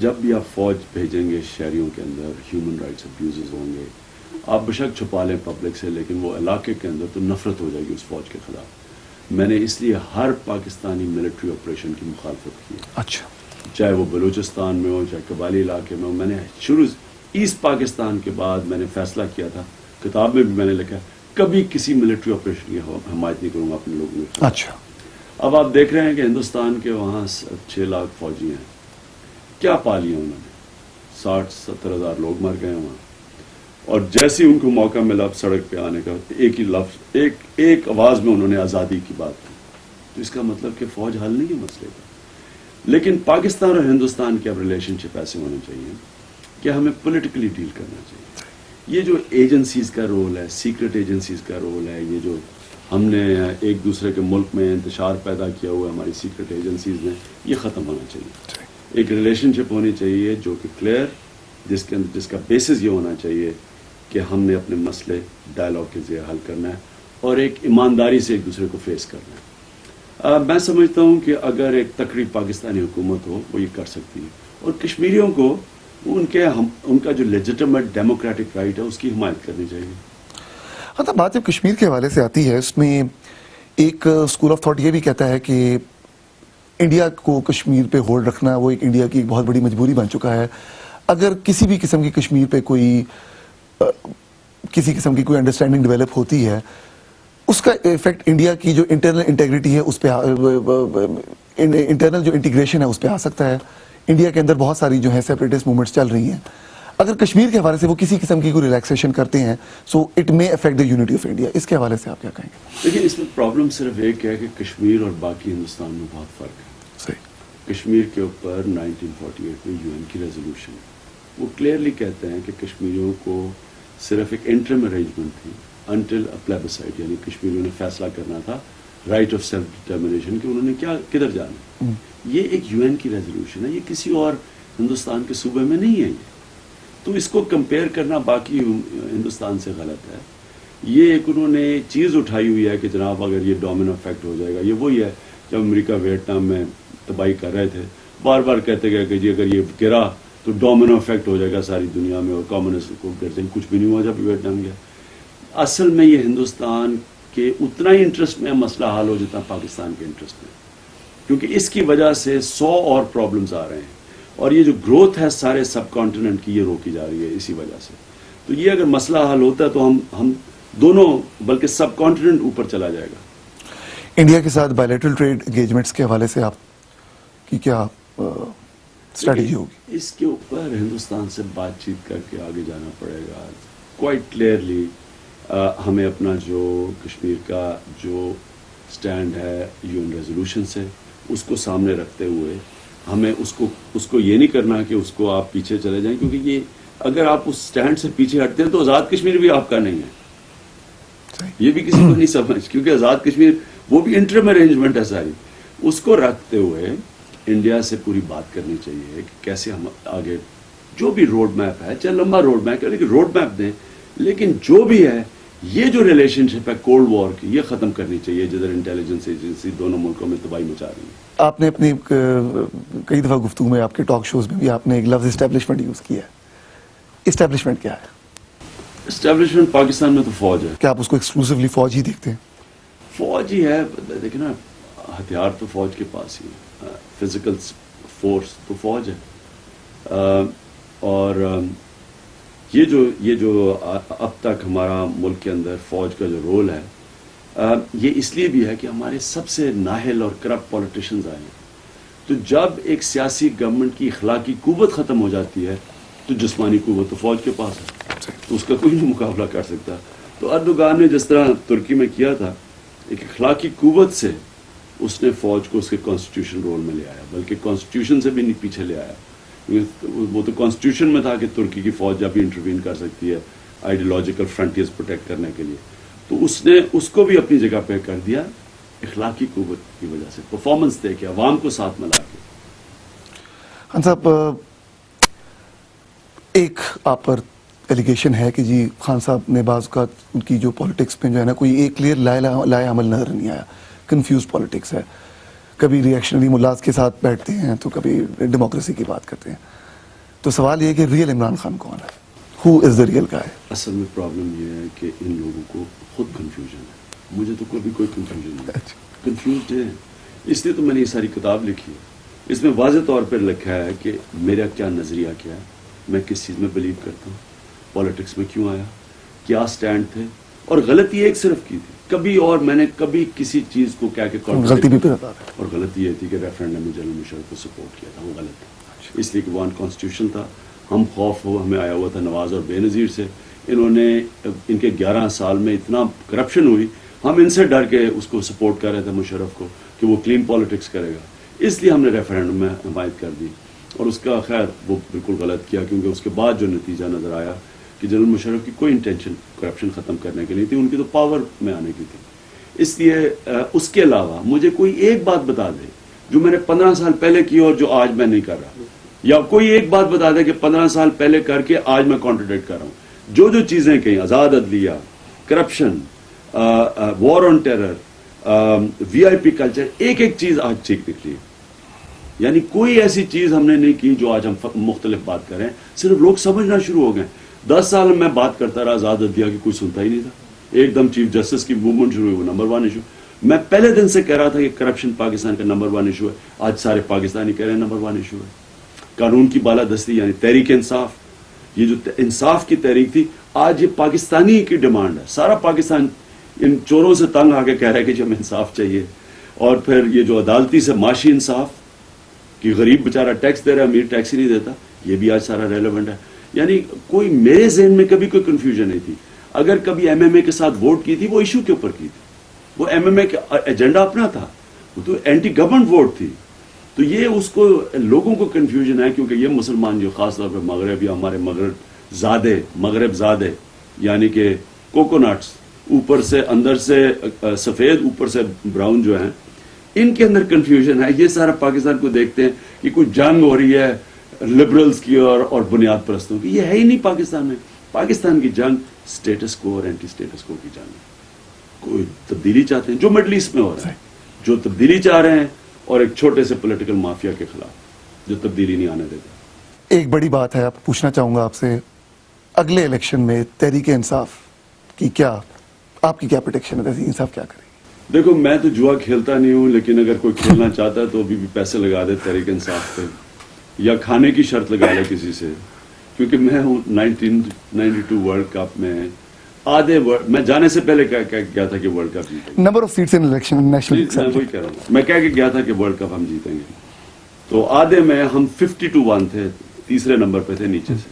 Speaker 2: جب بھی آپ فوج بھیجیں گے شہریوں کے اندر ہیومن رائٹس ابیوزز ہوں گے, آپ بشک چھپا لیں پبلک سے, لیکن وہ علاقے کے اندر تو نفرت ہو جائے گی اس فوج کے خلاف. میں نے اس لیے ہر پاکستانی ملٹری آپریشن کی مخالفت کی ہے,
Speaker 1: اچھا,
Speaker 2: چاہے وہ بلوچستان میں ہو, چاہے قبائلی علاقے میں ہو. میں نے شروع ایسٹ پاکستان کے بعد میں نے فیصلہ کیا تھا, کتاب میں بھی میں نے لکھا, کبھی کسی ملٹری آپریشن کی حمایت نہیں کروں گا اپنے لوگوں کی.
Speaker 1: اچھا.
Speaker 2: اب آپ دیکھ رہے ہیں کہ ہندوستان کے وہاں 6 لاکھ فوجی ہیں, کیا پا لیا انہوں نے, 60-70 ہزار لوگ مر گئے وہاں. اور جیسے ان کو موقع ملا سڑک پہ آنے کا, ایک ہی لفظ ایک آواز میں انہوں نے آزادی کی بات کی. تو اس کا مطلب کہ فوج حل نہیں ہے مسئلے کا. لیکن پاکستان اور ہندوستان کے اب ریلیشن شپ ایسے ہونے چاہیے کہ ہمیں پولیٹیکلی ڈیل کرنا چاہیے. یہ جو ایجنسیز کا رول ہے, سیکرٹ ایجنسیز کا رول ہے, یہ جو ہم نے ایک دوسرے کے ملک میں انتشار پیدا کیا ہوا ہے ہماری سیکرٹ ایجنسیز نے, یہ ختم ہونا چاہیے. ایک ریلیشن شپ ہونی چاہیے جو کہ کلیئر, جس کا بیسس یہ ہونا چاہیے کہ ہم نے اپنے مسئلے ڈائلاگ کے ذریعے حل کرنا ہے اور ایک ایمانداری سے ایک دوسرے کو فیس کرنا ہے. میں سمجھتا ہوں کہ اگر ایک تکڑی پاکستانی حکومت ہو وہ یہ کر سکتی ہے, اور کشمیریوں کو ان کا جو لیجٹمیٹ ڈیموکریٹک رائٹ ہے اس کی حمایت کرنی چاہیے.
Speaker 1: ہاں, تو بات جب کشمیر کے حوالے سے آتی ہے, اس میں ایک اسکول آف تھاٹ یہ بھی کہتا ہے کہ انڈیا کو کشمیر پہ ہولڈ رکھنا وہ ایک انڈیا کی ایک بہت بڑی مجبوری بن چکا ہے. اگر کسی بھی قسم کی کشمیر پہ کسی قسم کی کوئی انڈرسٹینڈنگ ڈیولپ ہوتی ہے, اس کا ایفیکٹ انڈیا کی جو انٹرنل انٹیگریٹی ہے اس پہ, انٹرنل جو انٹیگریشن ہے اس پہ آ سکتا ہے. انڈیا کے اندر بہت ساری جو ہے سیپریٹسٹ موومنٹس چل رہی ہیں, اگر کشمیر کے حوالے سے وہ کسی قسم کی کوئی ریلیکسیشن کرتے ہیں, so it may affect the unity of India. اس کے حوالے سے آپ کیا کہیں گے؟
Speaker 2: لیکن اس میں پرابلم صرف ایک ہے کہ کشمیر اور باقی ہندوستان میں بہت فرق ہے.
Speaker 1: صحیح.
Speaker 2: کشمیر کے اوپر 1948 میں UN کی ریزولوشن, وہ کلیئرلی کہتے ہیں کہ کشمیریوں کو صرف ایک انٹرم ارینجمنٹ تھی انٹل پلیبسائٹ, یعنی کشمیریوں نے فیصلہ کرنا تھا رائٹ آف سیلف ڈٹرمنیشن کہ انہوں نے کدھر جانا. یہ ایک UN کی ریزولوشن ہے, یہ کسی اور ہندوستان کے صوبے میں نہیں ہے. تو اس کو کمپیئر کرنا باقی ہندوستان سے غلط ہے. یہ ایک انہوں نے چیز اٹھائی ہوئی ہے کہ جناب اگر یہ ڈومینو افیکٹ ہو جائے گا. یہ وہی ہے جب امریکہ ویتنام میں تباہی کر رہے تھے, بار بار کہتے گئے کہ جی اگر یہ گرا تو ڈومینو افیکٹ ہو جائے گا ساری دنیا میں اور کمیونسٹ کو گر جائیں. کچھ بھی نہیں ہوا جب ویتنام گیا. اصل میں یہ ہندوستان کے اتنا ہی انٹرسٹ میں مسئلہ حل ہو جتنا پاکستان کے انٹرسٹ میں, کیونکہ اس کی وجہ سے 100 اور پرابلمز آ رہے ہیں, اور یہ جو گروتھ ہے سارے سب کانٹیننٹ کی یہ روکی جا رہی ہے اسی وجہ سے. تو یہ اگر مسئلہ حل ہوتا ہے تو ہم دونوں بلکہ سب کانٹیننٹ اوپر چلا جائے گا.
Speaker 1: انڈیا کے ساتھ بائیلیٹرل ٹریڈ انگیجمنٹس کے حوالے سے آپ کی کیا اسٹریٹجی ہوگی؟
Speaker 2: اس کے اوپر ہندوستان سے بات چیت کر کے آگے جانا پڑے گا. کوائٹ کلیئرلی ہمیں اپنا جو کشمیر کا جو سٹینڈ ہے UN ریزولوشن سے اس کو سامنے رکھتے ہوئے ہمیں اس کو یہ نہیں کرنا کہ اس کو آپ پیچھے چلے جائیں, کیونکہ یہ اگر آپ اس سٹینڈ سے پیچھے ہٹتے ہیں تو آزاد کشمیر بھی آپ کا نہیں ہے. یہ بھی کسی کو نہیں سمجھ, کیونکہ آزاد کشمیر وہ بھی انٹرم ارینجمنٹ ہے ساری. اس کو رکھتے ہوئے انڈیا سے پوری بات کرنی چاہیے کہ کیسے ہم آگے جو بھی روڈ میپ ہے, چاہے لمبا روڈ میپ ہے لیکن روڈ میپ دیں, لیکن جو بھی ہے یہ جو ریلیشن شپ ہے کولڈ وار کی یہ ختم کرنی چاہیے جدھر انٹیلیجنس ایجنسی دونوں ملکوں میں تباہی مچا رہی ہے.
Speaker 1: آپ نے اپنی کئی دفعہ گفتگو میں آپ کے ٹاک شوز میں بھی آپ نے ایک لفظ اسٹیبلشمنٹ یوز کیا ہے. اسٹیبلشمنٹ کیا ہے؟
Speaker 2: اسٹیبلشمنٹ پاکستان میں تو فوج ہے.
Speaker 1: کیا آپ اس کو ایکسکلوسیولی فوج ہی دیکھتے ہیں؟
Speaker 2: فوج ہی ہے. دیکھیں نا, ہتھیار تو فوج کے پاس ہی ہے, فزیکل فورس تو فوج ہے. اور یہ جو اب تک ہمارا ملک کے اندر فوج کا جو رول ہے یہ اس لیے بھی ہے کہ ہمارے سب سے نااہل اور کرپٹ پولیٹیشنز آئے ہیں. تو جب ایک سیاسی گورنمنٹ کی اخلاقی قوت ختم ہو جاتی ہے تو جسمانی قوت تو فوج کے پاس ہے, تو اس کا کوئی نہیں مقابلہ کر سکتا. تو اردوغان نے جس طرح ترکی میں کیا تھا, ایک اخلاقی قوت سے اس نے فوج کو اس کے کانسٹیٹیوشن رول میں لے آیا, بلکہ کانسٹیٹیوشن سے بھی نہیں پیچھے لے آیا. وہ تو کانسٹیٹیوشن میں تھا کہ ترکی کی فوج جب بھی انٹروین کر سکتی ہے آئیڈیالوجیکل فرنٹیئرز پروٹیکٹ کرنے کے لیے. تو اس نے اس کو بھی اپنی جگہ پہ کر دیا اخلاقی قوت کی وجہ سے، پرفارمنس دے کے، عوام کو ساتھ ملا کے.
Speaker 1: خان صاحب ایک آپ پر ایلیگیشن ہے کہ جی خان صاحب نے بعض اوقات ان کی جو پالیٹکس میں جو ہے نا کوئی ایک کلیئر لائے عمل نظر نہیں آیا، کنفیوز پالیٹکس ہے، کبھی ریئیکشنری ملاز کے ساتھ بیٹھتے ہیں تو کبھی ڈیموکریسی کی بات کرتے ہیں. تو سوال یہ ہے کہ ریئل عمران خان کون ہے؟ ہو از دا ریئل گائے؟
Speaker 2: اصل میں پرابلم یہ ہے کہ ان لوگوں کو خود کنفیوژن ہے. مجھے تو کبھی کوئی کنفیوژن نہیں ہے، کنفیوزڈ ہے. اس لیے تو میں نے یہ ساری کتاب لکھی ہے. اس میں واضح طور پر لکھا ہے کہ میرا کیا نظریہ کیا ہے، میں کس چیز میں بلیو کرتا ہوں، پالیٹکس میں کیوں آیا، کیا سٹینڈ تھے، اور غلطی ایک صرف کی تھی کبھی، اور میں نے کبھی کسی چیز کو کیا کہ
Speaker 1: غلطی بھی پہ بتا رہے
Speaker 2: اور غلطی یہ تھی کہ ریفرنڈم میں جنرل مشرف کو سپورٹ کیا تھا، وہ غلط تھا. اس لیے کہ وہ ان کانسٹیٹیوشن تھا. ہم خوف ہمیں آیا ہوا تھا نواز اور بے نظیر سے. انہوں نے ان کے 11 سال میں اتنا کرپشن ہوئی، ہم ان سے ڈر کے اس کو سپورٹ کر رہے تھے مشرف کو کہ وہ کلین پالیٹکس کرے گا. اس لیے ہم نے ریفرینڈم میں حمایت کر دی، اور اس کا خیر وہ بالکل غلط کیا، کیونکہ اس کے بعد جو نتیجہ نظر آیا کہ جنرل مشرف کی کوئی انٹینشن کرپشن ختم کرنے کی نہیں تھی، ان کی تو پاور میں آنے کی تھی. اس لیے اس کے علاوہ مجھے کوئی ایک بات بتا دے جو میں نے 15 سال پہلے کی اور جو آج میں نہیں کر رہا، یا کوئی ایک بات بتا دے کہ 15 سال پہلے کر کے آج میں کانٹرڈکٹ کر رہا ہوں. جو چیزیں کہیں، آزاد عدلیہ، corruption, war on terror, V I P culture, ایک ایک چیز آج ٹھیک دکھ رہی ہے. یعنی کوئی ایسی چیز ہم نے نہیں کی جو آج ہم مختلف بات کریں، صرف لوگ سمجھنا شروع ہو گئے. 10 سال میں بات کرتا رہا آزاد عدلیہ کی، کوئی سنتا ہی نہیں تھا. ایک دم چیف جسٹس کی موومنٹ شروع ہوئی، وہ نمبر 1 ایشو. میں پہلے دن سے کہہ رہا تھا کہ کرپشن پاکستان کا نمبر 1 ایشو ہے. آج سارے پاکستانی کہہ رہے ہیں نمبر 1 ایشو ہے. قانون کی بالادستی یعنی تحریک انصاف، یہ جو انصاف کی تحریک تھی، آج یہ پاکستانی کی ڈیمانڈ ہے. سارا پاکستان ان چوروں سے تنگ آ کے کہہ رہا ہے کہ جی ہمیں انصاف چاہیے. اور پھر یہ جو عدالتی سے معاشی انصاف کہ غریب بیچارہ ٹیکس دے رہا ہے، امیر ٹیکس ہی نہیں دیتا، یہ بھی آج سارا ریلیونٹ ہے. یعنی کوئی میرے ذہن میں کبھی کوئی کنفیوژن نہیں تھی. اگر کبھی ایم ایم اے کے ساتھ ووٹ کی تھی، وہ ایشو کے اوپر کی تھی، وہ ایم ایم اے کا ایجنڈا اپنا تھا، وہ تو اینٹی گورنمنٹ ووٹ تھی. تو یہ اس کو لوگوں کو کنفیوژن ہے، کیونکہ یہ مسلمان جو خاص طور پہ مغرب یا ہمارے مغرب زادے یعنی کہ کوکونٹس، اوپر سے اندر سے سفید اوپر سے براؤن جو ہیں، ان کے اندر کنفیوژن ہے. یہ سارا پاکستان کو دیکھتے ہیں کہ کوئی جنگ ہو رہی ہے لبرلز کی اور بنیاد پرستوں کی. یہ ہے ہی نہیں پاکستان میں. پاکستان کی جنگ سٹیٹس کو اور اینٹی سٹیٹس کو کی جنگ ہے. کوئی تبدیلی چاہتے ہیں جو مڈل ایسٹ میں ہو رہا ہے، جو تبدیلی چاہ رہے ہیں، اور ایک چھوٹے سے پولیٹیکل مافیا کے خلاف جو تبدیلی نہیں آنے دیتا.
Speaker 1: ایک بڑی بات ہے، پوچھنا چاہوں گا آپ سے، اگلے الیکشن میں تحریک انصاف کی کیا آپ کی کیا پریڈکشن ہے؟ تحریک انصاف کیا کرے گی؟
Speaker 2: دیکھو میں تو جوا کھیلتا نہیں ہوں، لیکن اگر کوئی کھیلنا چاہتا ہے تو ابھی بھی پیسے لگا دے تحریک انصاف پہ، یا کھانے کی شرط لگا لے کسی سے. کیونکہ میں ہوں 1992 ورلڈ کپ میں میں جانے سے پہلے کیا تھا کہ ورلڈ کپ جیتیں گے.
Speaker 1: Number of seats in election national
Speaker 2: میں وہی کہہ رہا ہوں، میں کہہ کے گیا تھا کہ ورلڈ کپ ہم جیتیں گے. تو آدھے میں ہم 50-1 تھے، تیسرے نمبر پہ تھے نیچے سے.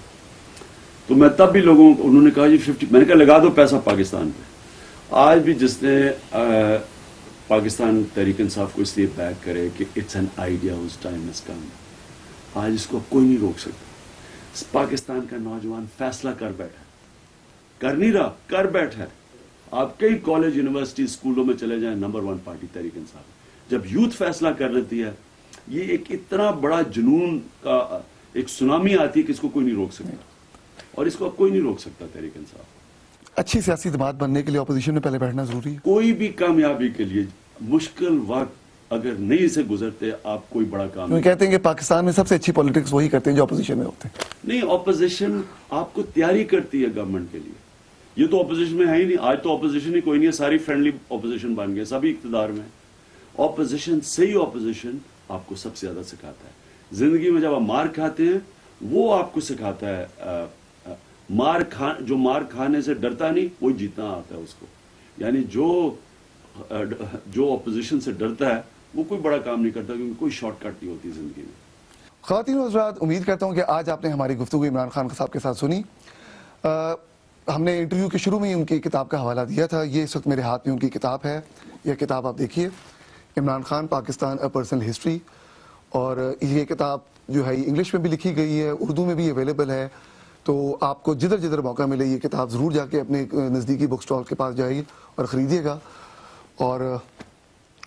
Speaker 2: تو میں تب بھی لوگوں کو انہوں نے کہا جی 50، میں نے کہا لگا دو پیسہ پاکستان پہ. آج بھی جس نے پاکستان تحریک انصاف کو اس لیے بیک کرے کہ it's an idea whose time has come, آج اس کو کوئی نہیں روک سکتا. پاکستان کا نوجوان فیصلہ کر بیٹھا، کر نہیں رہا، کر بیٹھا. آپ کئی کالج، یونیورسٹی، اسکولوں میں چلے جائیں، نمبر 1 پارٹی تحریک انصاف. جب یوتھ فیصلہ کر لیتی ہے، یہ ایک اتنا بڑا جنون کا ایک سونامی آتی ہے کہ اس کو کوئی نہیں روک سکتا، اور اس کو اب کوئی نہیں روک سکتا تحریک انصاف.
Speaker 1: اچھی سیاسی جماعت بننے کے لیے اپوزیشن میں پہلے بیٹھنا ضروری ہے.
Speaker 2: کوئی بھی کامیابی کے لیے مشکل وقت اگر نہیں سے گزرتے آپ کوئی بڑا کام نہیں.
Speaker 1: کہتے ہیں کہ پاکستان میں سب سے اچھی پالیٹکس وہی کرتے ہیں جو اپوزیشن میں ہوتے ہیں.
Speaker 2: نہیں، اپوزیشن آپ کو تیاری کرتی ہے گورنمنٹ کے لیے. یہ تو اپوزیشن میں ہے ہی نہیں. آج تو اپوزیشن ہی کوئی نہیں ہے، ساری فرینڈلی اپوزیشن بن گئے، سبھی اقتدار میں. اپوزیشن، صحیح اپوزیشن آپ کو سب سے زیادہ سکھاتا ہے زندگی میں. جب آپ مار کھاتے ہیں وہ آپ کو سکھاتا ہے جو مار کھانے سے ڈرتا نہیں، وہ جیتنا آتا ہے اس کو. یعنی جو اپوزیشن سے ڈرتا ہے وہ کوئی بڑا کام نہیں کرتا، کیونکہ کوئی شارٹ کٹ نہیں ہوتی زندگی میں.
Speaker 1: خواتین و حضرات، امید کرتا ہوں کہ آج آپ نے ہماری گفتگو عمران خان صاحب کے ساتھ سنی. ہم نے انٹرویو کے شروع میں ہی ان کی کتاب کا حوالہ دیا تھا. یہ اس وقت میرے ہاتھ میں ان کی کتاب ہے. یہ کتاب آپ دیکھیے، Imran Khan Pakistan a personal history. اور یہ کتاب جو ہے انگلش میں بھی لکھی گئی ہے، اردو میں بھی اویلیبل ہے. تو آپ کو جدھر جدھر موقع ملے یہ کتاب ضرور جا کے اپنے نزدیکی بک سٹال کے پاس جائیے اور خریدیے گا، اور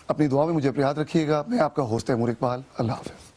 Speaker 1: اپنی دعا میں مجھے یاد رکھیے گا. میں آپ کا ہوسٹ تیمور اقبال. اللہ حافظ.